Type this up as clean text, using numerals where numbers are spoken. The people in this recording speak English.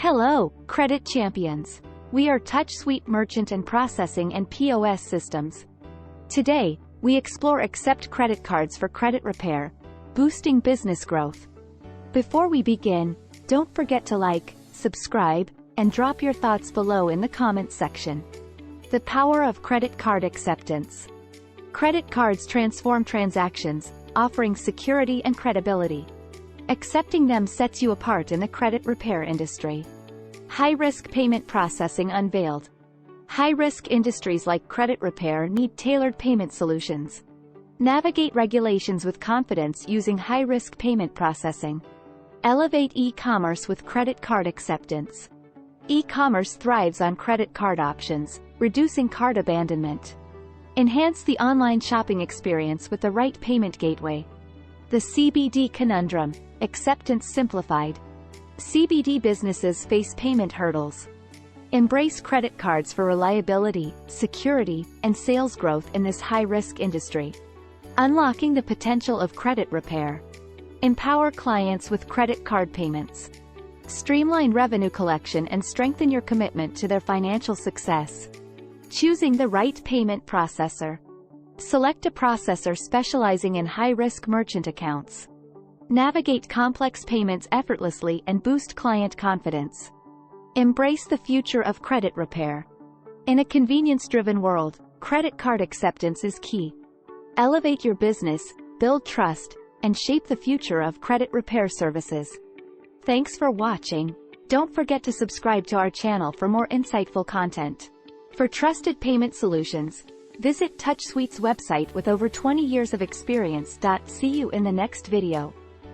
Hello, credit champions. We are TouchSuite merchant and processing and POS systems. Today, we explore accept credit cards for credit repair, boosting business growth. Before we begin, don't forget to like, subscribe, and drop your thoughts below in the comments section. The power of credit card acceptance. Credit cards transform transactions, offering security and credibility. Accepting them sets you apart in the credit repair industry. High-risk payment processing unveiled. High-risk industries like credit repair need tailored payment solutions. Navigate regulations with confidence using high-risk payment processing. Elevate e-commerce with credit card acceptance. E-commerce thrives on credit card options, reducing cart abandonment. Enhance the online shopping experience with the right payment gateway. The CBD Conundrum, acceptance simplified. CBD businesses face payment hurdles. Embrace credit cards for reliability, security, and sales growth in this high-risk industry. Unlocking the potential of credit repair. Empower clients with credit card payments. Streamline revenue collection and strengthen your commitment to their financial success. Choosing the right payment processor. Select a processor specializing in high-risk merchant accounts. Navigate complex payments effortlessly and boost client confidence. Embrace the future of credit repair. In a convenience-driven world, credit card acceptance is key. Elevate your business, build trust, and shape the future of credit repair services. Thanks for watching. Don't forget to subscribe to our channel for more insightful content. For trusted payment solutions, visit TouchSuite's website with over 20 years of experience. See you in the next video.